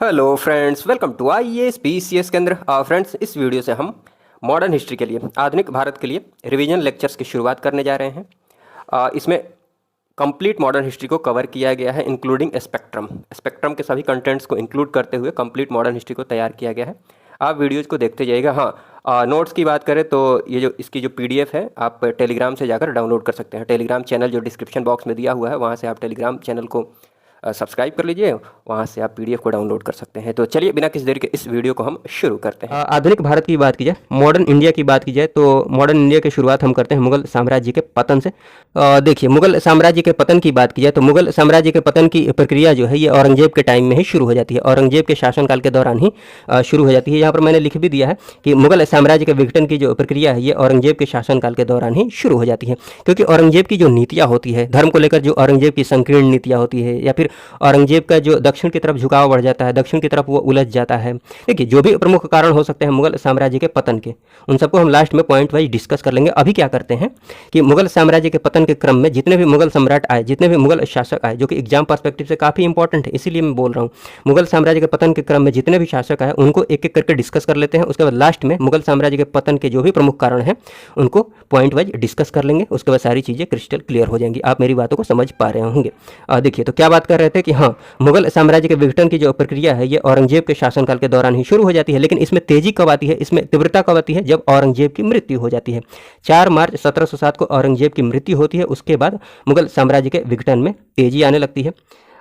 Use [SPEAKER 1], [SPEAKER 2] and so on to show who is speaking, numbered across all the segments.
[SPEAKER 1] Hello friends, welcome to IAS PCS केंद्र। Friends, इस video से हम मॉडर्न हिस्ट्री के लिए, आधुनिक भारत के लिए रिवीजन लेक्चर्स की शुरुआत करने जा रहे हैं। इसमें कंप्लीट मॉडर्न हिस्ट्री को कवर किया गया है, इंक्लूडिंग स्पेक्ट्रम। स्पेक्ट्रम के सभी कंटेंट्स को इंक्लूड करते हुए कंप्लीट मॉडर्न हिस्ट्री को तैयार किया गया है। आप वीडियोज़ को देखते जाइएगा। हाँ, नोट्स की बात करें तो ये जो इसकी जो पीडीएफ है, आप टेलीग्राम से जाकर डाउनलोड कर सकते हैं। टेलीग्राम चैनल जो डिस्क्रिप्शन बॉक्स में दिया हुआ है, वहाँ से आप टेलीग्राम चैनल को सब्सक्राइब कर लीजिए, वहाँ से आप पीडीएफ को डाउनलोड कर सकते हैं। तो चलिए बिना किसी देरी के इस वीडियो को हम शुरू करते हैं। आधुनिक भारत की बात की जाए, मॉडर्न इंडिया की बात की जाए तो मॉडर्न इंडिया की शुरुआत हम करते हैं मुगल साम्राज्य के पतन से। देखिए, मुगल साम्राज्य के पतन की बात की जाए तो मुगल साम्राज्य के पतन की प्रक्रिया जो है ये औरंगजेब के टाइम में ही शुरू हो जाती है। औरंगजेब के शासनकाल के दौरान ही शुरू हो जाती है। यहाँ पर मैंने लिख भी दिया है कि मुगल साम्राज्य के विघटन की जो प्रक्रिया है ये औरंगजेब के शासनकाल के दौरान ही शुरू हो जाती है। क्योंकि औरंगजेब की जो नीतियाँ होती है, धर्म को लेकर जो औरंगजेब की संकीर्ण नीतियाँ होती है, या फिर औरंगजेब जो दक्षिण की तरफ झुकाव बढ़ जाता है, दक्षिण की तरफ वो उलझ जाता है। देखिए, जो भी प्रमुख कारण हो सकते हैं मुगल साम्राज्य के पतन के, उन सबको हम लास्ट में पॉइंट वाइज डिस्कस कर लेंगे। अभी क्या करते हैं कि मुगल साम्राज्य के पतन के क्रम में जितने भी मुगल सम्राट आए, जितने भी मुगल शासक आए, जो कि एग्जाम पर्सपेक्टिव से काफ़ी इंपॉर्टेंट है, इसीलिए मैं बोल रहा हूँ, मुगल साम्राज्य के पतन के क्रम में जितने भी शासक आए उनको एक एक करके डिस्कस कर लेते हैं। उसके बाद लास्ट में मुगल साम्राज्य के पतन के जो भी प्रमुख कारण हैं उनको पॉइंट वाइज डिस्कस कर लेंगे। उसके बाद सारी चीज़ें क्रिस्टल क्लियर हो जाएंगी। आप मेरी बातों को समझ पा रहे होंगे। देखिए, तो क्या बात कर रहे थे कि हाँ, मुगल साम्राज्य के विघटन की जो प्रक्रिया है ये औरंगजेब के शासनकाल के दौरान ही शुरू हो जाती है। लेकिन इसमें तेजी कब आती है, इसमें तीव्रता कब आती है? जब औरंगजेब की मृत्यु हो जाती है। 4 मार्च 1707 को औरंगजेब की मृत्यु होती है। उसके बाद मुगल साम्राज्य के विघटन में तेजी आने लगती है।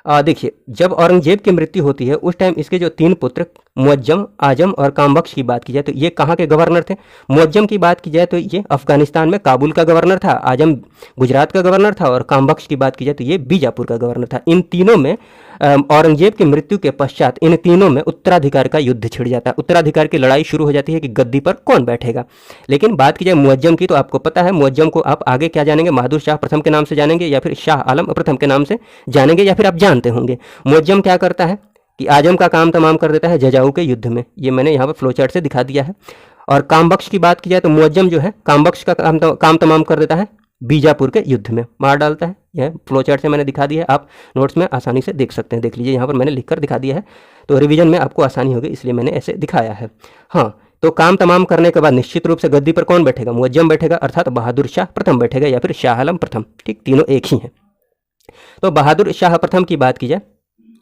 [SPEAKER 1] देखिए, जब औरंगजेब की मृत्यु होती है उस टाइम इसके जो 3 पुत्र मुअज्जम, आजम और कामबख्श की बात की जाए तो ये कहाँ के गवर्नर थे? मुअज्जम की बात की जाए तो ये अफगानिस्तान में काबुल का गवर्नर था, आजम गुजरात का गवर्नर था, और कामबख्श की बात की जाए तो ये बीजापुर का गवर्नर था। इन तीनों में औरंगजेब की मृत्यु के पश्चात इन तीनों में उत्तराधिकार का युद्ध छिड़ जाता है। उत्तराधिकार की लड़ाई शुरू हो जाती है कि गद्दी पर कौन बैठेगा। लेकिन बात की जाए मुअज्जम की तो आपको पता है मुअज्जम को आप आगे क्या जानेंगे, बहादुर शाह प्रथम के नाम से जानेंगे, या फिर शाह आलम प्रथम के नाम से जानेंगे, या फिर आप जानते होंगे। मुअज्जम क्या करता है कि आजम का काम तमाम कर देता है जजाऊ के युद्ध में। ये मैंने यहाँ पर फ्लोचार्ट से दिखा दिया है। और कामबख्श की बात की जाए तो मुअज्जम जो है कामबख्श का काम तमाम कर देता है बीजापुर के युद्ध में, मार डालता है। यह फ्लोचार्ट से मैंने दिखा दिया है, आप नोट्स में आसानी से देख सकते हैं। देख लीजिए, यहाँ पर मैंने लिखकर दिखा दिया है, तो रिवीजन में आपको आसानी होगी, इसलिए मैंने ऐसे दिखाया है। हाँ, तो काम तमाम करने के बाद निश्चित रूप से गद्दी पर कौन बैठेगा? मुअज्जम बैठेगा, अर्थात बहादुर शाह प्रथम बैठेगा, या फिर शाह आलम प्रथम। ठीक, तीनों एक ही हैं। तो बहादुर शाह प्रथम की बात की जाए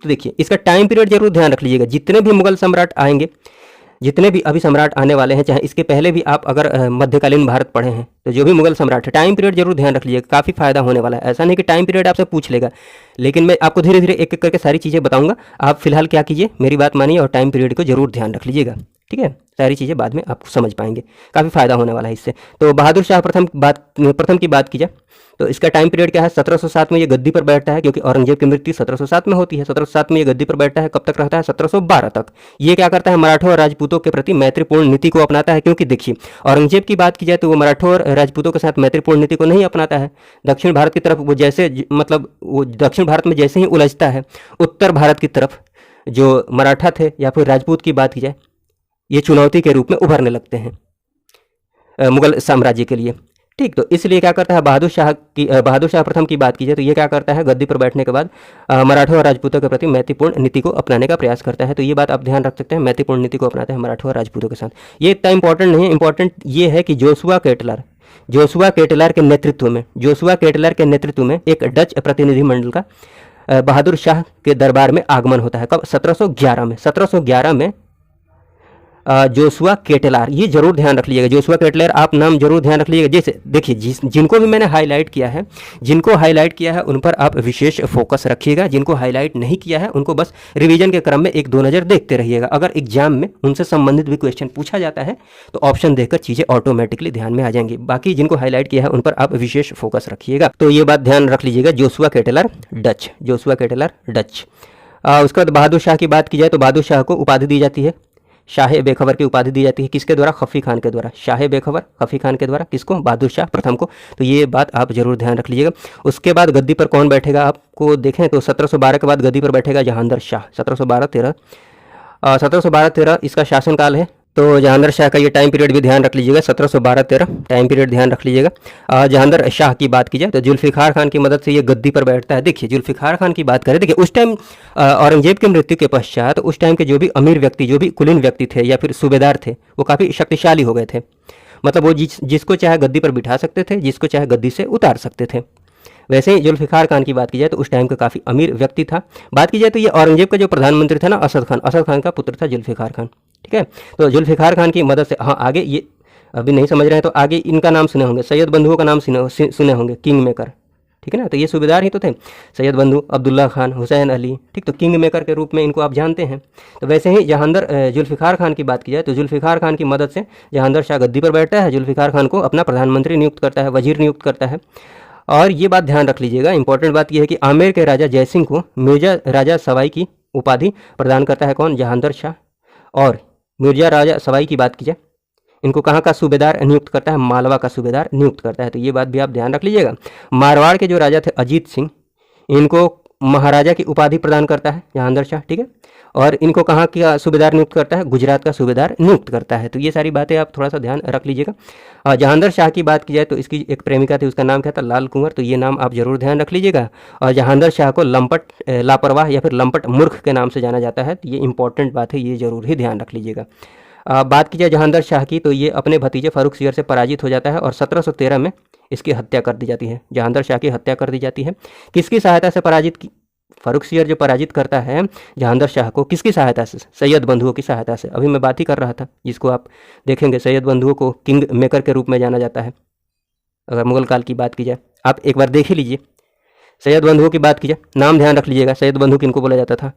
[SPEAKER 1] तो देखिए, इसका टाइम पीरियड जरूर ध्यान रख लीजिएगा। जितने भी मुगल सम्राट आएंगे, जितने भी अभी सम्राट आने वाले हैं, चाहे इसके पहले भी आप अगर मध्यकालीन भारत पढ़े हैं तो जो भी मुगल सम्राट है, टाइम पीरियड जरूर ध्यान रख लीजिएगा, काफ़ी फायदा होने वाला है। ऐसा नहीं कि टाइम पीरियड आपसे पूछ लेगा, लेकिन मैं आपको धीरे धीरे एक एक करके सारी चीज़ें बताऊंगा। आप फिलहाल क्या कीजिए, मेरी बात मानिए और टाइम पीरियड को जरूर ध्यान रख लीजिएगा। ठीक है, सारी चीज़ें बाद में आप समझ पाएंगे, काफ़ी फायदा होने वाला है इससे। तो बहादुर शाह प्रथम की बात की जाए तो इसका टाइम पीरियड क्या है? 1707 में ये गद्दी पर बैठता है, क्योंकि औरंगजेब की मृत्यु 1707 में होती है। 1707 में ये गद्दी पर बैठता है। कब तक रहता है? 1712 तक। ये क्या करता है? मराठों और राजपूतों के प्रति मैत्रीपूर्ण नीति को अपनाता है। क्योंकि देखिए, औरंगजेब की बात की जाए तो वो मराठों और राजपूतों के साथ मैत्रीपूर्ण नीति को नहीं अपनाता है। दक्षिण भारत की तरफ वो जैसे, मतलब वो दक्षिण भारत में जैसे ही उलझता है, उत्तर भारत की तरफ जो मराठा थे या फिर राजपूत की बात की जाए, ये चुनौती के रूप में उभरने लगते हैं मुगल साम्राज्य के लिए। ठीक, तो इसलिए क्या करता है बहादुर शाह प्रथम की बात की जाए तो ये क्या करता है, गद्दी पर बैठने के बाद मराठों और राजपूतों के प्रति मैत्रीपूर्ण नीति को अपनाने का प्रयास करता है। तो ये बात आप ध्यान रख सकते हैं, मैत्रीपूर्ण नीति को अपनाते हैं मराठों और राजपूतों के साथ। ये इतना इंपॉर्टेंट नहीं है। इंपॉर्टेंट ये है कि जोशुआ केटलार के नेतृत्व में एक डच प्रतिनिधिमंडल का बहादुर शाह के दरबार में आगमन होता है। कब? 1711 में जोशुआ केटलार, ये जरूर ध्यान रख लीजिएगा। जोशुआ केटलार आप नाम जरूर ध्यान रख लीजिएगा। जैसे देखिए, जिनको भी मैंने हाईलाइट किया है उन पर आप विशेष फोकस रखिएगा। जिनको हाईलाइट नहीं किया है उनको बस रिवीजन के क्रम में 1-2 नज़र देखते रहिएगा। अगर एग्जाम में उनसे संबंधित भी क्वेश्चन पूछा जाता है तो ऑप्शन देखकर चीज़ें ऑटोमेटिकली ध्यान में आ जाएंगी। बाकी जिनको हाईलाइट किया है उन पर आप विशेष फोकस रखिएगा। तो ये बात ध्यान रख लीजिएगा, जोशुआ केटलार डच। उसके बाद बहादुर शाह की बात की जाए तो बहादुर शाह को उपाधि दी जाती है, शाह बेखबर की उपाधि दी जाती है। किसके द्वारा? खफी खान के द्वारा। शाह बेखबर खफी खान के द्वारा। किसको? बहादुर शाह प्रथम को। तो ये बात आप जरूर ध्यान रख लीजिएगा। उसके बाद गद्दी पर कौन बैठेगा आपको देखें तो 1712 के बाद गद्दी पर बैठेगा जहांगीर शाह। 1712-13 इसका शासनकाल है। तो जहांगीर शाह का ये टाइम पीरियड भी ध्यान रख लीजिएगा, 1712-13 टाइम पीरियड ध्यान रख लीजिएगा। जहांगीर शाह की बात की जाए तो जुल्फ़िकार खान की मदद से ये गद्दी पर बैठता है। देखिए जुल्फ़िकार खान की बात करें, देखिए उस टाइम औरंगजेब की मृत्यु के पश्चात उस टाइम के जो भी अमीर व्यक्ति, जो भी कुलीन व्यक्ति थे या फिर सूबेदार थे, वो काफ़ी शक्तिशाली हो गए थे। मतलब वो जिसको चाहे गद्दी पर बिठा सकते थे, जिसको चाहे गद्दी से उतार सकते थे। वैसे ही जुल्फ़िकार खान की बात की जाए तो उस टाइम का काफ़ी अमीर व्यक्ति था। बात की जाए तो ये औरंगजेब का जो प्रधानमंत्री था ना, असद खान का पुत्र था जुल्फ़िकार खान। ठीक है, तो जुल्फ़िकार खान की मदद से, हाँ आगे ये अभी नहीं समझ रहे हैं तो आगे इनका नाम सुने होंगे, सैयद बंधुओं का नाम सुने होंगे, किंग मेकर। ठीक है ना, तो ये सूबेदार ही तो थे, सैयद बंधु, अब्दुल्ला खान, हुसैन अली। ठीक, तो किंग मेकर के रूप में इनको आप जानते हैं। तो वैसे ही जहांगीर जुल्फ़िकार खान की बात की जाए तो जुल्फ़िकार खान की मदद से जहांगीर शाह गद्दी पर बैठता है, जुल्फ़िकार खान को अपना प्रधानमंत्री नियुक्त करता है, वजीर नियुक्त करता है। और ये बात ध्यान रख लीजिएगा, इंपॉर्टेंट बात यह है कि आमेर के राजा जयसिंह को मिर्जा राजा सवाई की उपाधि प्रदान करता है कौन? जहांगीर शाह। और मिर्जा राजा सवाई की बात की जाए, इनको कहाँ का सूबेदार नियुक्त करता है? मालवा का सूबेदार नियुक्त करता है। तो ये बात भी आप ध्यान रख लीजिएगा। मारवाड़ के जो राजा थे अजीत सिंह, इनको महाराजा की उपाधि प्रदान करता है जहांगीर शाह। ठीक है, और इनको कहाँ का सूबेदार नियुक्त करता है? गुजरात का सूबेदार नियुक्त करता है। तो ये सारी बातें आप थोड़ा सा ध्यान रख लीजिएगा। जहांगीर शाह की बात की जाए तो इसकी एक प्रेमिका थी, उसका नाम क्या था? लाल कुंवर। तो ये नाम आप जरूर ध्यान रख लीजिएगा। और जहांगीर शाह को लंपट लापरवाह या फिर लंपट मूर्ख के नाम से जाना जाता है। तो ये इंपॉर्टेंट बात है, ये जरूर ही ध्यान रख लीजिएगा। बात की जाए जहांगीर शाह की तो ये अपने भतीजे फारूक सियर से पराजित हो जाता है और 1713 में इसकी हत्या कर दी जाती है। जहांगीर शाह की हत्या कर दी जाती है। किसकी सहायता से पराजित की? फारूक सियर जो पराजित करता है जहांगीर शाह को, किसकी सहायता से? सैयद बंधुओं की सहायता से। अभी मैं बात ही कर रहा था, जिसको आप देखेंगे सैयद बंधुओं को किंग मेकर के रूप में जाना जाता है। अगर मुगल काल की बात की जाए, आप एक बार देख ही लीजिए। सैयद बंधुओं की बात की जाए, नाम ध्यान रख लीजिएगा, सैयद बंधु किनको बोला जाता था?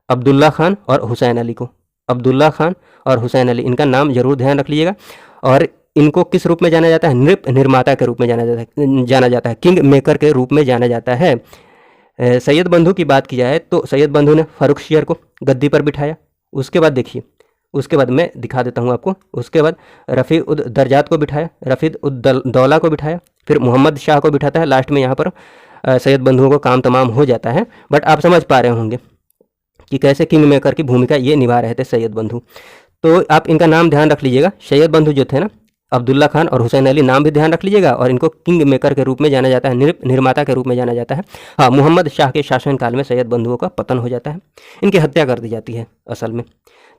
[SPEAKER 1] अब्दुल्ला खान और हुसैन अली को। अब्दुल्ला खान और हुसैन अली, इनका नाम जरूर ध्यान रख लीजिएगा। और इनको किस रूप में जाना जाता है? नृप निर्माता के रूप में जाना जाता है, किंग मेकर के रूप में जाना जाता है। सैयद बंधु की बात की जाए तो सैयद बंधु ने फारूक सियर को गद्दी पर बिठाया। उसके बाद देखिए, उसके बाद मैं दिखा देता हूँ आपको। उसके बाद रफ़ी उद दरजात को बिठाया, रफ़ी उद दौला को बिठाया, फिर मोहम्मद शाह को बिठाता है। लास्ट में यहाँ पर सैयद बंधुओं को काम तमाम हो जाता है। बट आप समझ पा रहे होंगे कि कैसे किंग मेकर की भूमिका ये निभा रहे थे सैयद बंधु। तो आप इनका नाम ध्यान रख लीजिएगा। सैयद बंधु जो थे ना, अब्दुल्ला खान और हुसैन अली, नाम भी ध्यान रख लीजिएगा। और इनको किंग मेकर के रूप में जाना जाता है, निर्माता के रूप में जाना जाता है। हाँ, मोहम्मद शाह के शासनकाल में सैयद बंधुओं का पतन हो जाता है, इनकी हत्या कर दी जाती है असल में।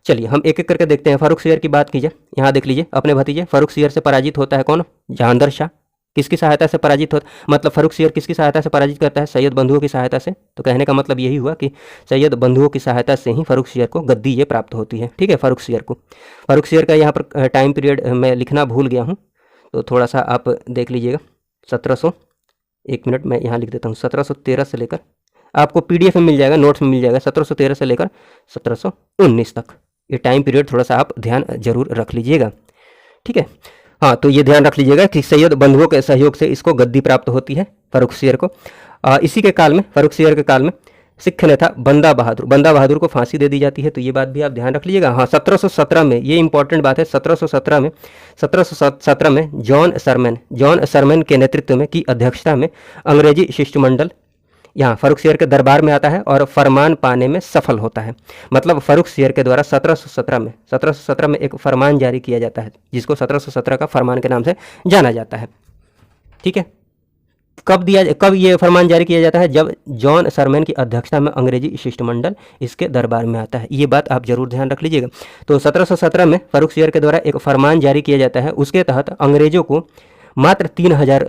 [SPEAKER 1] चलिए हम एक एक करके देखते हैं। फारूक सियर की बात कीजिए, यहाँ देख लीजिए, अपने भतीजे फारूक सियर से पराजित होता है कौन? जहांगीर शाह। किसकी सहायता से पराजित होता, मतलब फारूक सियर किसकी सहायता से पराजित करता है? सैयद बंधुओं की सहायता से। तो कहने का मतलब यही हुआ कि सैयद बंधुओं की सहायता से ही फारूक सियर को गद्दी ये प्राप्त होती है। ठीक है, फारूक सियर को। फारूक सियर का यहाँ पर टाइम पीरियड मैं लिखना भूल गया हूँ, तो थोड़ा सा आप देख लीजिएगा। 1700, एक मिनट मैं यहाँ लिख देता हूँ, 1713 से लेकर, आपको PDF में मिल जाएगा, नोट्स में मिल जाएगा, 1713 से लेकर 1719 तक। ये टाइम पीरियड थोड़ा सा आप ध्यान जरूर रख लीजिएगा। ठीक है, हाँ, तो ये ध्यान रख लीजिएगा कि सैयद बंधुओं के सहयोग से इसको गद्दी प्राप्त होती है फारूक सियर को। इसी के काल में, फारूक सियर के काल में सिख नेता बंदा बहादुर को फांसी दे दी जाती है। तो ये बात भी आप ध्यान रख लीजिएगा। हाँ, 1717 में, ये इंपॉर्टेंट बात है, 1717 में जॉन सरमैन के नेतृत्व में की अध्यक्षता में अंग्रेजी शिष्टमंडल यहाँ फारूक सियर के दरबार में आता है और फरमान पाने में सफल होता है। मतलब फारूक सियर के द्वारा 1717 में एक फरमान जारी किया जाता है, जिसको 1717 का फरमान के नाम से जाना जाता है। ठीक है, कब ये फरमान जारी किया जाता है? जब जॉन सरमैन की अध्यक्षता में अंग्रेजी शिष्टमंडल इसके दरबार में आता है। ये बात आप जरूर ध्यान रख लीजिएगा। तो 1717 में फारूक सियर के द्वारा एक फरमान जारी किया जाता है। उसके तहत अंग्रेजों को मात्र 3000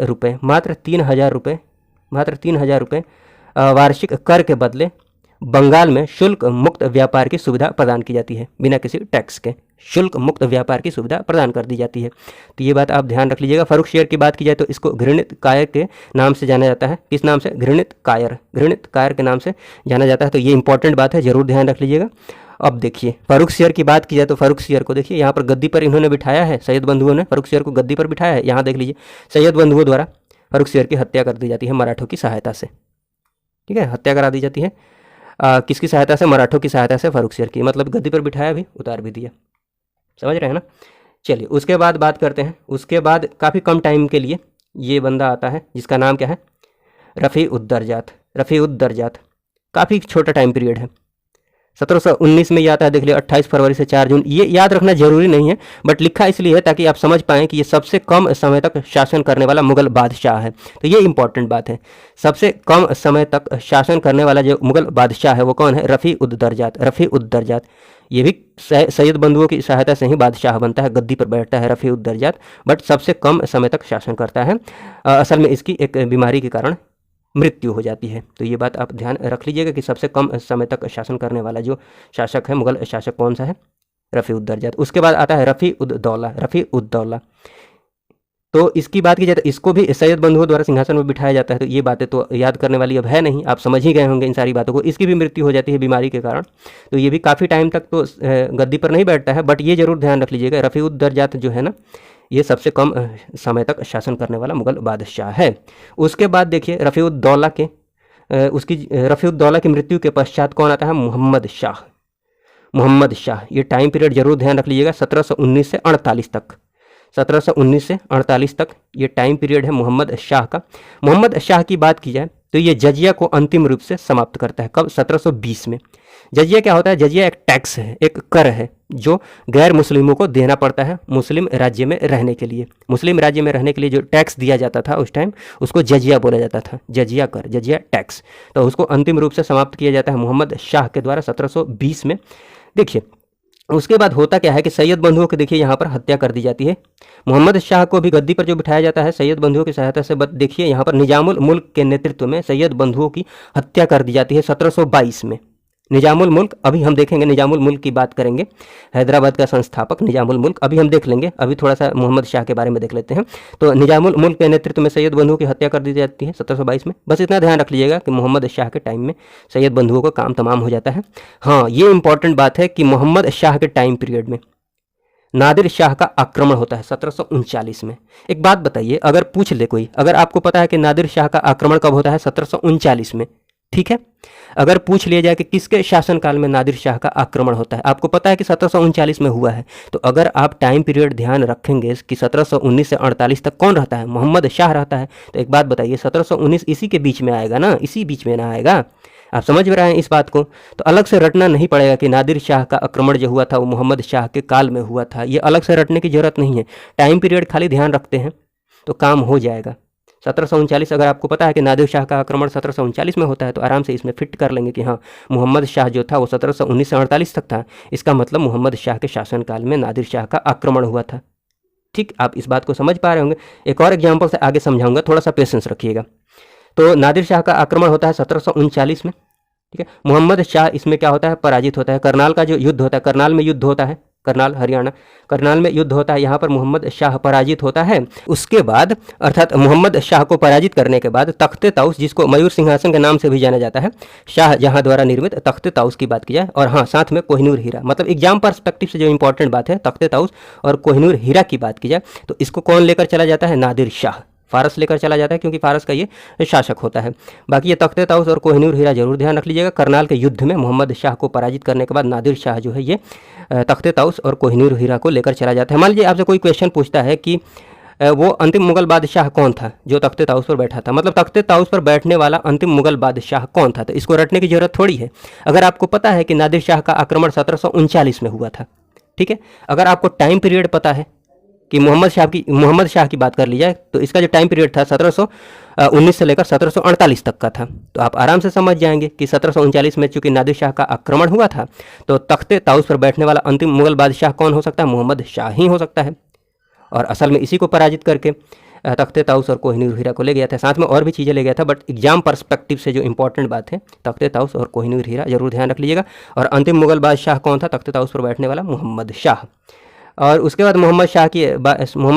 [SPEAKER 1] रुपये वार्षिक कर के बदले बंगाल में शुल्क मुक्त व्यापार की सुविधा प्रदान की जाती है। बिना किसी टैक्स के शुल्क मुक्त व्यापार की सुविधा प्रदान कर दी जाती है। तो ये बात आप ध्यान रख लीजिएगा। फारूक सियर की बात की जाए तो इसको घृणित कायर के नाम से जाना जाता है। किस नाम से? घृणित कायर के नाम से जाना जाता है। तो ये इंपॉर्टेंट बात है, जरूर ध्यान रख लीजिएगा। अब देखिए, फारूक सियर की बात की जाए तो फारूक सियर को देखिए, यहाँ पर गद्दी पर इन्होंने बिठाया है, सैयद बंधुओं ने फारूक सियर को गद्दी पर बिठाया है। यहाँ देख लीजिए, सैयद बंधुओं द्वारा फारूक सियर की हत्या कर दी जाती है मराठों की सहायता से। ठीक है, हत्या करा दी जाती है किसकी सहायता से? मराठों की सहायता से फारूक सियर की। मतलब गद्दी पर बिठाया भी, उतार भी दिया। समझ रहे हैं ना? चलिए उसके बाद बात करते हैं। उसके बाद काफ़ी कम टाइम के लिए ये बंदा आता है, जिसका नाम क्या है? रफ़ी उद दरजात। काफ़ी छोटा टाइम पीरियड है। 1719 में ये आता है, देख लिया 28 फरवरी से 4 जून। ये याद रखना जरूरी नहीं है, बट लिखा इसलिए है ताकि आप समझ पाएं कि ये सबसे कम समय तक शासन करने वाला मुगल बादशाह है। तो ये इंपॉर्टेंट बात है, सबसे कम समय तक शासन करने वाला जो मुगल बादशाह है वो कौन है? रफ़ी उद दर्जात। रफ़ी उद दर्जात ये भी सैयद बंधुओं की सहायता से ही बादशाह बनता है, गद्दी पर बैठता है रफ़ी उद दर्जात, बट सबसे कम समय तक शासन करता है। असल में इसकी एक बीमारी के कारण मृत्यु हो जाती है। तो ये बात आप ध्यान रख लीजिएगा कि सबसे कम समय तक शासन करने वाला जो शासक है, मुगल शासक, कौन सा है? रफ़ी उद दर्जात। उसके बाद आता है रफ़ी उद दौला। रफ़ी उद दौला, तो इसकी बात की जाए तो इसको भी सैयद बंधुओं द्वारा सिंहासन में बिठाया जाता है। तो ये बातें तो याद करने वाली अब है नहीं, आप समझ ही गए होंगे इन सारी बातों को। इसकी भी मृत्यु हो जाती है बीमारी के कारण, तो ये भी काफ़ी टाइम तक तो गद्दी पर नहीं बैठता है, बट ये जरूर ध्यान रख लीजिएगा रफ़ी उद दर्जात जो है ना, ये सबसे कम समय तक शासन करने वाला मुगल बादशाह है। उसके बाद देखिए रफ़ी उद दौला के रफ़ी उद दौला की मृत्यु के पश्चात कौन आता है? मुहम्मद शाह। मुहम्मद शाह, ये टाइम पीरियड जरूर ध्यान रख लीजिएगा, 1719 से 48 तक। 1719 से 48 तक ये टाइम पीरियड है मुहम्मद शाह का। मुहम्मद शाह की बात की जाए तो ये जजिया को अंतिम रूप से समाप्त करता है। कब? 1720 में। जजिया क्या होता है? जजिया एक टैक्स है, एक कर है जो गैर मुस्लिमों को देना पड़ता है मुस्लिम राज्य में रहने के लिए। मुस्लिम राज्य में रहने के लिए जो टैक्स दिया जाता था उस टाइम, उसको जजिया बोला जाता था। जजिया कर, जजिया टैक्स। तो उसको अंतिम रूप से समाप्त किया जाता है मुहम्मद शाह के द्वारा 1720 में। देखिए उसके बाद होता क्या है कि सैयद बंधुओं की देखिए यहाँ पर हत्या कर दी जाती है। मोहम्मद शाह को भी गद्दी पर जो बिठाया जाता है सैयद बंधुओं की सहायता से, देखिए यहाँ पर निजामुल मुल्क के नेतृत्व में सैयद बंधुओं की हत्या कर दी जाती है 1722 में। निजामुल मुल्क, अभी हम देखेंगे, निजामुल मुल्क की बात करेंगे, हैदराबाद का संस्थापक निजामुल मुल्क, अभी हम देख लेंगे। अभी थोड़ा सा मोहम्मद शाह के बारे में देख लेते हैं। तो निजामुल मुल्क के नेतृत्व में सैयद बंधुओं की हत्या कर दी जाती है 1722 में। बस इतना ध्यान रख लीजिएगा कि मोहम्मद शाह के टाइम में सैयद बंधुओं का काम तमाम हो जाता है। हाँ, ये इंपॉर्टेंट बात है कि मोहम्मद शाह के टाइम पीरियड में नादिर शाह का आक्रमण होता है 1739 में। एक बात बताइए, अगर पूछ ले कोई, अगर आपको पता है कि नादिर शाह का आक्रमण कब होता है? 1739 में, ठीक है। अगर पूछ लिया जाए कि किसके शासनकाल में नादिर शाह का आक्रमण होता है, आपको पता है कि 1739 में हुआ है, तो अगर आप टाइम पीरियड ध्यान रखेंगे कि 1719 से 48 तक कौन रहता है? मोहम्मद शाह रहता है। तो एक बात बताइए, 1719 इसी के बीच में आएगा ना, इसी बीच में ना आएगा? आप समझ रहे हैं इस बात को? तो अलग से रटना नहीं पड़ेगा कि नादिर शाह का आक्रमण जो हुआ था वो मोहम्मद शाह के काल में हुआ था। ये अलग से रटने की जरूरत नहीं है, टाइम पीरियड खाली ध्यान रखते हैं तो काम हो जाएगा। 1739, अगर आपको पता है कि नादिर शाह का आक्रमण 1739 में होता है तो आराम से इसमें फिट कर लेंगे कि हाँ, मोहम्मद शाह जो था वो 1719 से 48 तक था, इसका मतलब मोहम्मद शाह के शासनकाल में नादिर शाह का आक्रमण हुआ था। ठीक, आप इस बात को समझ पा रहे होंगे। एक और एग्जाम्पल से आगे समझाऊंगा, थोड़ा सा पेशेंस रखिएगा। तो नादिर शाह का आक्रमण होता है 1739 में, ठीक है। मोहम्मद शाह इसमें क्या होता है? पराजित होता है। करनाल का जो युद्ध होता है, करनाल में युद्ध होता है, करनाल हरियाणा, करनाल में युद्ध होता है, यहाँ पर मोहम्मद शाह पराजित होता है। उसके बाद अर्थात मोहम्मद शाह को पराजित करने के बाद तख्ते ताउस, जिसको मयूर सिंहासन के नाम से भी जाना जाता है, शाहजहां द्वारा निर्मित तख्ते ताउस की बात की जाए, और हाँ साथ में कोहिनूर हीरा, मतलब एग्जाम पर्सपेक्टिव से जो इंपॉर्टेंट बात है, तख्ते ताउस और कोहिनूर हीरा की बात की जाए तो इसको कौन लेकर चला जाता है? नादिर शाह, फारस लेकर चला जाता है, क्योंकि फारस का ये शासक होता है। बाकी ये तख्ते ताउस और कोहिनूर हीरा जरूर ध्यान रख लीजिएगा। करनाल के युद्ध में मोहम्मद शाह को पराजित करने के बाद नादिर शाह जो है ये तख्ते ताउस और कोहिनूर हीरा को लेकर चला जाता है। मान लीजिए आपसे कोई क्वेश्चन पूछता है कि वो अंतिम मुगल बादशाह कौन था जो तख्ते ताउस पर बैठा था, मतलब तख्ते ताउस पर बैठने वाला अंतिम मुगल बादशाह कौन था, तो इसको रटने की जरूरत थोड़ी है। अगर आपको पता है कि नादिर शाह का आक्रमण 1739 में हुआ था, ठीक है, अगर आपको टाइम पीरियड पता है कि मोहम्मद शाह की बात कर ली जाए तो इसका जो टाइम पीरियड था 1719 से लेकर 1748 तक का था, तो आप आराम से समझ जाएंगे कि 1739 में चूंकि नादिर शाह का आक्रमण हुआ था तो तख्ते ताउस पर बैठने वाला अंतिम मुगल बादशाह कौन हो सकता है? मोहम्मद शाह ही हो सकता है। और असल में इसी को पराजित करके तख्ते ताउस और कोहिनूर हीरा को ले गया था, साथ में और भी चीज़ें ले गया था, बट एग्जाम पर्सपेक्टिव से जो इंपॉर्टेंट बात है तख्ते ताउस और कोहिनूर हीरा जरूर ध्यान रख लीजिएगा। और अंतिम मुगल बादशाह कौन था तख्ते ताउस पर बैठने वाला? मोहम्मद शाह। और उसके बाद मोहम्मद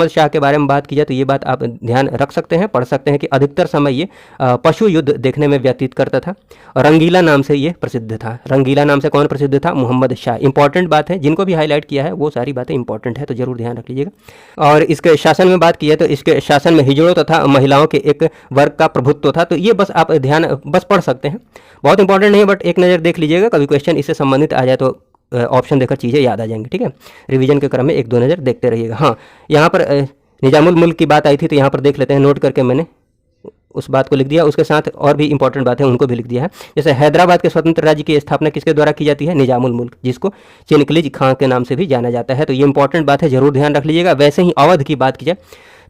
[SPEAKER 1] शाह के बारे में बात की जाए तो ये बात आप ध्यान रख सकते हैं, पढ़ सकते हैं कि अधिकतर समय ये पशु युद्ध देखने में व्यतीत करता था और रंगीला नाम से ये प्रसिद्ध था। रंगीला नाम से कौन प्रसिद्ध था? मोहम्मद शाह। इंपॉर्टेंट बात है, जिनको भी हाईलाइट किया है वो सारी बातें इंपॉर्टेंट है, तो जरूर ध्यान रख लीजिएगा। और इसके शासन में बात की है तो इसके शासन में हिजड़ों तथा महिलाओं के एक वर्ग का प्रभुत्व था, तो ये बस आप ध्यान बस पढ़ सकते हैं, बहुत इंपॉर्टेंट नहीं, बट एक नज़र देख लीजिएगा, कभी क्वेश्चन इससे संबंधित आ जाए तो ऑप्शन देकर चीज़ें याद आ जाएंगी, ठीक है। रिवीजन के क्रम में एक दो नज़र देखते रहिएगा। हाँ, यहाँ पर निजामुल मुल्क की बात आई थी तो यहाँ पर देख लेते हैं, नोट करके मैंने उस बात को लिख दिया, उसके साथ और भी इंपॉर्टेंट बात है उनको भी लिख दिया है। जैसे हैदराबाद के स्वतंत्र राज्य की स्थापना किसके द्वारा की जाती है? निजामुल मुल्क, जिसको चिनकलिज खां के नाम से भी जाना जाता है। तो ये इंपॉर्टेंट बात है, जरूर ध्यान रख लीजिएगा। वैसे ही अवध की बात की जाए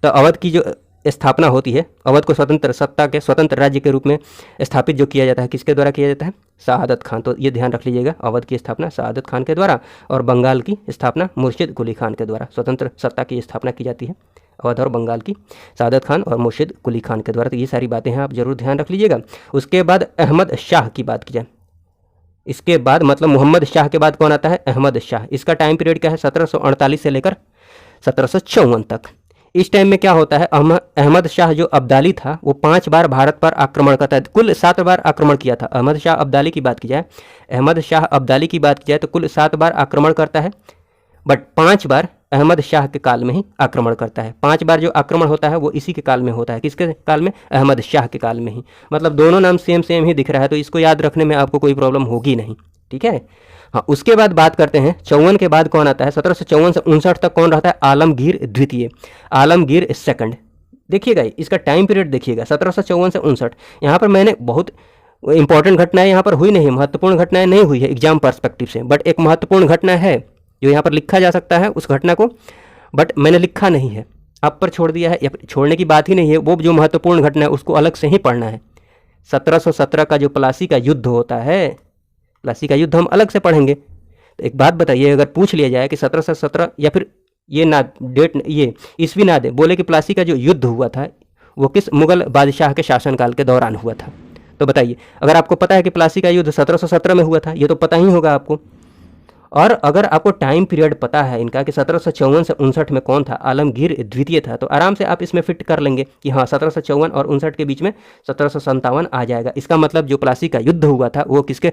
[SPEAKER 1] तो अवध की जो स्थापना होती है, अवध को स्वतंत्र सत्ता के स्वतंत्र राज्य के रूप में स्थापित जो किया जाता है, किसके द्वारा किया जाता है? शहादत खान। तो ये ध्यान रख लीजिएगा, अवध की स्थापना शहादत खान के द्वारा और बंगाल की स्थापना मुर्शिद कुली खान के द्वारा। स्वतंत्र सत्ता की स्थापना की जाती है अवध और बंगाल की शहादत खान और मुर्शिद कुली खान के द्वारा। तो ये सारी बातें हैं, आप जरूर ध्यान रख लीजिएगा। उसके बाद अहमद शाह की बात की जाए, इसके बाद मतलब मोहम्मद शाह के बाद कौन आता है? अहमद शाह। इसका टाइम पीरियड क्या है? 1748 से लेकर 1754 तक। इस टाइम में क्या होता है? अहमद शाह जो अब्दाली था वो 5 बार भारत पर आक्रमण करता है, कुल 7 बार आक्रमण किया था। अहमद शाह अब्दाली की बात की जाए, अहमद शाह अब्दाली की बात की जाए तो कुल 7 बार आक्रमण करता है, बट 5 बार अहमद शाह के काल में ही आक्रमण करता है। 5 बार जो आक्रमण होता है वो इसी के काल में होता है। किसके काल में? अहमद शाह के काल में ही। मतलब दोनों नाम सेम सेम ही दिख रहा है, तो इसको याद रखने में आपको कोई प्रॉब्लम होगी नहीं, ठीक है। हाँ, उसके बाद बात करते हैं 54 के बाद कौन आता है? 1754 से 59 तक कौन रहता है? आलमगीर द्वितीय, आलमगीर सेकंड। देखिएगा इसका टाइम पीरियड देखिएगा, 1754 से 59। यहाँ पर मैंने बहुत इंपॉर्टेंट घटनाएं यहाँ पर हुई नहीं, महत्वपूर्ण घटनाएं नहीं हुई है एग्जाम पर्सपेक्टिव से, बट एक महत्वपूर्ण घटना है जो यहाँ पर लिखा जा सकता है उस घटना को, बट मैंने लिखा नहीं है, आप पर छोड़ दिया है, या छोड़ने की बात ही नहीं है। वो जो महत्वपूर्ण घटना है उसको अलग से ही पढ़ना है। 1717 का जो प्लासी का युद्ध होता है, प्लासी का युद्ध हम अलग से पढ़ेंगे। तो एक बात बताइए, अगर पूछ लिया जाए कि 1717 या फिर ये ना डेट, ये ईस्वी ना दे, बोले कि प्लासी का जो युद्ध हुआ था वो किस मुगल बादशाह के शासनकाल के दौरान हुआ था, तो बताइए। अगर आपको पता है कि प्लासी का युद्ध 1717 में हुआ था, ये तो पता ही होगा आपको। और अगर आपको टाइम पीरियड पता है इनका कि 1754 से 59 में कौन था? आलमगीर द्वितीय था, तो आराम से आप इसमें फिट कर लेंगे कि हाँ 1754 और 59 के बीच में 1757 आ जाएगा। इसका मतलब जो प्लासी का युद्ध हुआ था वो किसके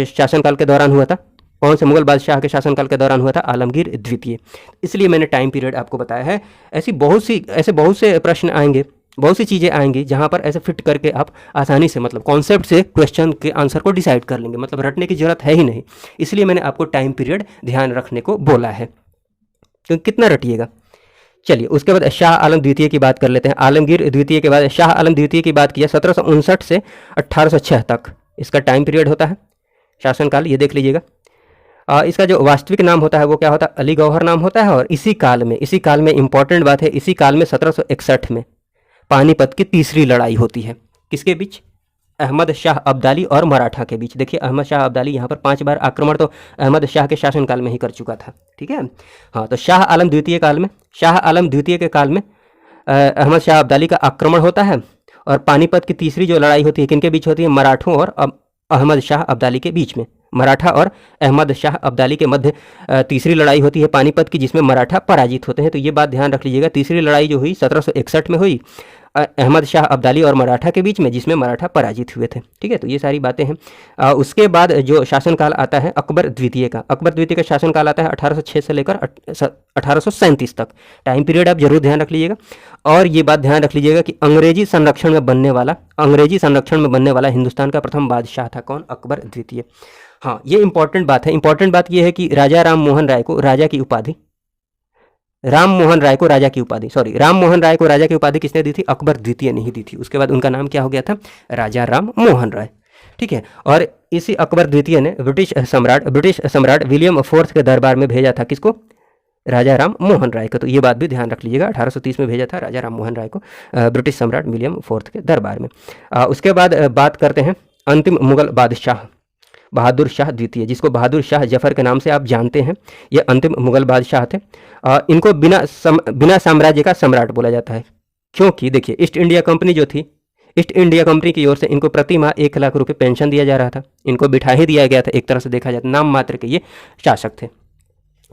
[SPEAKER 1] शासनकाल के दौरान हुआ था? कौन से मुगल बादशाह के शासनकाल के दौरान हुआ था? आलमगीर द्वितीय। इसलिए मैंने टाइम पीरियड आपको बताया है। ऐसे बहुत से प्रश्न आएंगे, बहुत सी चीज़ें आएंगी जहाँ पर ऐसे फिट करके आप आसानी से मतलब कॉन्सेप्ट से क्वेश्चन के आंसर को डिसाइड कर लेंगे, मतलब रटने की जरूरत है ही नहीं। इसलिए मैंने आपको टाइम पीरियड ध्यान रखने को बोला है, क्योंकि कितना रटिएगा। चलिए उसके बाद शाह आलम द्वितीय की बात कर लेते हैं। आलमगीर द्वितीय के बाद शाह आलम द्वितीय की बात किया 1759 से 1806 तक इसका टाइम पीरियड होता है, शासनकाल। ये देख लीजिएगा। इसका जो वास्तविक नाम होता है वो क्या होता है? अली गौहर नाम होता है। और इसी काल में इंपॉर्टेंट बात है, इसी काल में 1761 में पानीपत की तीसरी लड़ाई होती है। किसके बीच? अहमद शाह अब्दाली और मराठा के बीच। देखिए अहमद शाह अब्दाली यहाँ पर 5 बार आक्रमण तो अहमद शाह के शासनकाल में ही कर चुका था, ठीक है। हाँ, तो शाह आलम द्वितीय के काल में अहमद शाह अब्दाली का आक्रमण होता है। और पानीपत की तीसरी जो लड़ाई होती है किनके बीच होती है? मराठों और अहमद शाह अब्दाली के बीच में। मराठा और अहमद शाह अब्दाली के मध्य तीसरी लड़ाई होती है पानीपत की, जिसमें मराठा पराजित होते हैं। तो ये बात ध्यान रख लीजिएगा। तीसरी लड़ाई जो हुई 1761 में हुई अहमद शाह अब्दाली और मराठा के बीच में, जिसमें मराठा पराजित हुए थे, ठीक है। तो ये सारी बातें हैं। उसके बाद जो शासनकाल आता है अकबर द्वितीय का, अकबर द्वितीय का शासनकाल आता है 1806 से लेकर 1837 तक। टाइम पीरियड आप जरूर ध्यान रख लीजिएगा। और ये बात ध्यान रख लीजिएगा कि अंग्रेजी संरक्षण में बनने वाला हिंदुस्तान का प्रथम बादशाह था कौन? अकबर द्वितीय। हाँ, ये इंपॉर्टेंट बात है। इंपॉर्टेंट बात ये है कि राजा राम मोहन राय को राजा की उपाधि किसने दी थी? अकबर द्वितीय नहीं दी थी। उसके बाद उनका नाम क्या हो गया था? राजा राम मोहन राय, ठीक है। और इसी अकबर द्वितीय ने ब्रिटिश सम्राट विलियम फोर्थ के दरबार में भेजा था किसको? राजा राम मोहन राय को। तो ये बात भी ध्यान रख लीजिएगा। 1830 में भेजा था राजा राम मोहन राय को ब्रिटिश सम्राट विलियम फोर्थ के दरबार में। उसके बाद बात करते हैं अंतिम मुगल बादशाह बहादुर शाह द्वितीय, जिसको बहादुर शाह जफर के नाम से आप जानते हैं। ये अंतिम मुगल बादशाह थे। इनको बिना साम्राज्य का सम्राट बोला जाता है, क्योंकि देखिए ईस्ट इंडिया कंपनी जो थी, ईस्ट इंडिया कंपनी की ओर से इनको प्रति माह 1 लाख रुपए पेंशन दिया जा रहा था। इनको बिठा ही दिया गया था, एक तरह से देखा जाए नाम मात्र के ये शासक थे,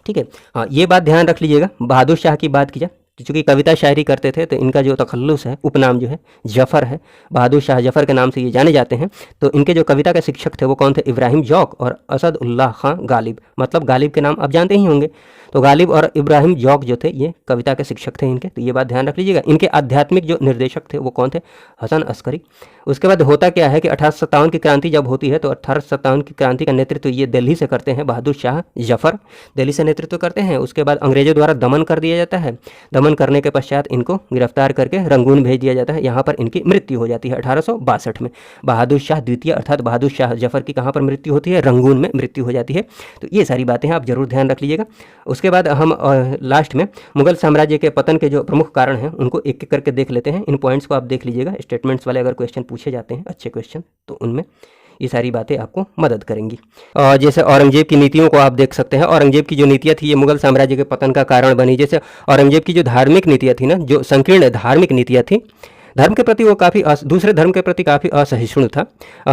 [SPEAKER 1] ठीक है। हाँ, ये बात ध्यान रख लीजिएगा। बहादुर शाह की बात की जाए, चूँकि कविता शायरी करते थे तो इनका जो तखल्लुस है, उपनाम जो है जफ़र है, बहादुर शाह जफ़र के नाम से ये जाने जाते हैं। तो इनके जो कविता के शिक्षक थे वो कौन थे? इब्राहिम जौक और असद उल्लाह खां गालिब। मतलब गालिब के नाम आप जानते ही होंगे। तो गालिब और इब्राहिम जौक जो थे ये कविता के शिक्षक थे इनके। तो ये बात ध्यान रख लीजिएगा। इनके आध्यात्मिक जो निर्देशक थे वो कौन थे? हसन अस्करी। उसके बाद होता क्या है कि 1857 की क्रांति जब होती है तो 1857 की क्रांति का नेतृत्व ये दिल्ली से करते हैं बहादुर शाह जफर, दिल्ली से नेतृत्व करते हैं। उसके बाद अंग्रेजों द्वारा दमन कर दिया जाता है। दमन करने के पश्चात इनको गिरफ्तार करके रंगून भेज दिया जाता है। यहाँ पर इनकी मृत्यु हो जाती है 1862 में। बहादुर शाह द्वितीय अर्थात बहादुर शाह जफर की कहाँ पर मृत्यु होती है? रंगून में मृत्यु हो जाती है। तो ये सारी बातें आप जरूर ध्यान रख लीजिएगा। उसके बाद हम लास्ट में मुगल साम्राज्य के पतन के जो प्रमुख कारण हैं उनको एक एक करके देख लेते हैं। इन पॉइंट्स को आप देख लीजिएगा। स्टेटमेंट्स वाले अगर क्वेश्चन पूछे जाते हैं अच्छे क्वेश्चन तो उनमें ये सारी बातें आपको मदद करेंगी। और जैसे औरंगजेब की नीतियों को आप देख सकते हैं। औरंगजेब की जो नीतियाँ थी ये मुगल साम्राज्य के पतन का कारण बनी। जैसे औरंगजेब की जो धार्मिक नीतियाँ थी ना, जो संकीर्ण धार्मिक नीतियाँ थी, धर्म के प्रति वो काफ़ी दूसरे धर्म के प्रति काफ़ी असहिष्णु था।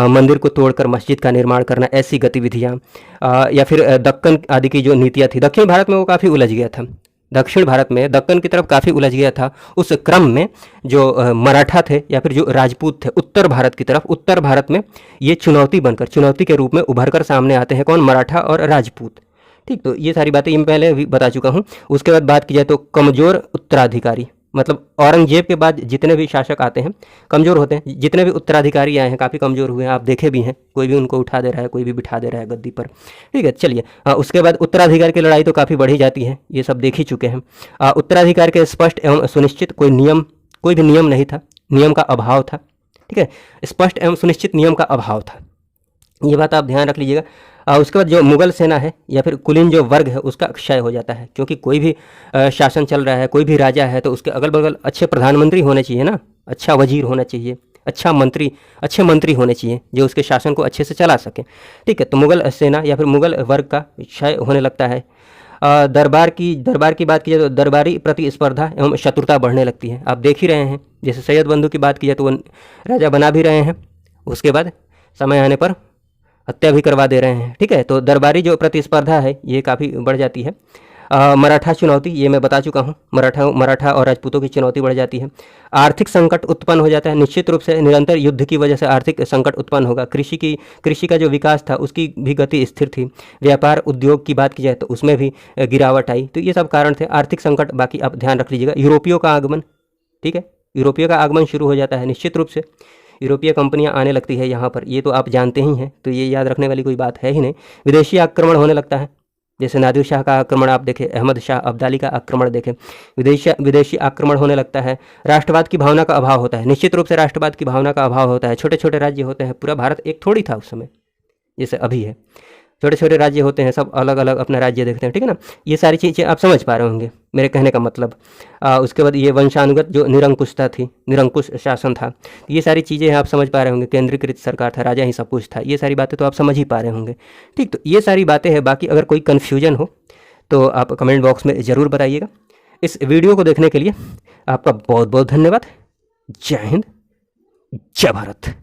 [SPEAKER 1] मंदिर को तोड़कर मस्जिद का निर्माण करना, ऐसी गतिविधियाँ, या फिर दक्कन आदि की जो नीतियाँ थी। दक्षिण भारत में वो काफ़ी उलझ गया था। दक्षिण भारत में दक्कन की तरफ काफ़ी उलझ गया था। उस क्रम में जो मराठा थे या फिर जो राजपूत थे उत्तर भारत की तरफ, उत्तर भारत में ये चुनौती के रूप में उभर कर सामने आते हैं। कौन? मराठा और राजपूत। ठीक, तो ये सारी बातें मैं पहले भी बता चुका हूँ। उसके बाद बात की जाए तो कमज़ोर उत्तराधिकारी, मतलब औरंगजेब के बाद जितने भी शासक आते हैं कमज़ोर होते हैं। जितने भी उत्तराधिकारी आए हैं काफ़ी कमज़ोर हुए हैं, आप देखे भी हैं। कोई भी उनको उठा दे रहा है, कोई भी बिठा दे रहा है गद्दी पर। ठीक है, चलिए। उसके बाद उत्तराधिकार की लड़ाई तो काफ़ी बढ़ी जाती है, ये सब देख ही चुके हैं। उत्तराधिकार के स्पष्ट एवं सुनिश्चित कोई भी नियम नहीं था, नियम का अभाव था। ठीक है, स्पष्ट एवं सुनिश्चित नियम का अभाव था, ये बात आप ध्यान रख लीजिएगा। उसके बाद जो मुगल सेना है या फिर कुलीन जो वर्ग है उसका क्षय हो जाता है, क्योंकि कोई भी शासन चल रहा है, कोई भी राजा है तो उसके अगल बगल अच्छे प्रधानमंत्री होने चाहिए ना, अच्छा वजीर होना चाहिए, अच्छे मंत्री होने चाहिए जो उसके शासन को अच्छे से चला सके। ठीक है, तो मुगल सेना या फिर मुगल वर्ग का क्षय होने लगता है। दरबार की बात की जाए तो दरबारी प्रतिस्पर्धा एवं शत्रुता बढ़ने लगती है। आप देख ही रहे हैं, जैसे सैयद बंधु की बात की जाए तो वो राजा बना भी रहे हैं, उसके बाद समय आने पर हत्या भी करवा दे रहे हैं। ठीक है, तो दरबारी जो प्रतिस्पर्धा है ये काफ़ी बढ़ जाती है। मराठा चुनौती, ये मैं बता चुका हूँ। मराठा और राजपूतों की चुनौती बढ़ जाती है। आर्थिक संकट उत्पन्न हो जाता है, निश्चित रूप से निरंतर युद्ध की वजह से आर्थिक संकट उत्पन्न होगा। कृषि का जो विकास था उसकी भी गति स्थिर थी। व्यापार उद्योग की बात की जाए तो उसमें भी गिरावट आई। तो ये सब कारण थे, आर्थिक संकट। बाकी आप ध्यान रख लीजिएगा। यूरोपियों का आगमन, ठीक है, यूरोपियों का आगमन शुरू हो जाता है। निश्चित रूप से यूरोपीय कंपनियां आने लगती है यहाँ पर, ये तो आप जानते ही हैं, तो ये याद रखने वाली कोई बात है ही नहीं। विदेशी आक्रमण होने लगता है, जैसे नादिर शाह का आक्रमण आप देखें, अहमद शाह अब्दाली का आक्रमण देखें, विदेशी आक्रमण होने लगता है। राष्ट्रवाद की भावना का अभाव होता है, निश्चित रूप से राष्ट्रवाद की भावना का अभाव होता है। छोटे छोटे राज्य होते हैं, पूरा भारत एक थोड़ी था उस समय जैसे अभी है। छोटे छोटे राज्य होते हैं, सब अलग अलग अपना राज्य देखते हैं। ठीक है ना, ये सारी चीज़ें आप समझ पा रहे होंगे मेरे कहने का मतलब। उसके बाद ये वंशानुगत जो निरंकुशता थी, निरंकुश शासन था, ये सारी चीज़ें आप समझ पा रहे होंगे। केंद्रीकृत सरकार था, राजा ही सब कुछ था, ये सारी बातें तो आप समझ ही पा रहे होंगे। ठीक, तो ये सारी बातें हैं। बाकी अगर कोई कन्फ्यूजन हो तो आप कमेंट बॉक्स में ज़रूर बताइएगा। इस वीडियो को देखने के लिए आपका बहुत बहुत धन्यवाद। जय हिंद, जय भारत।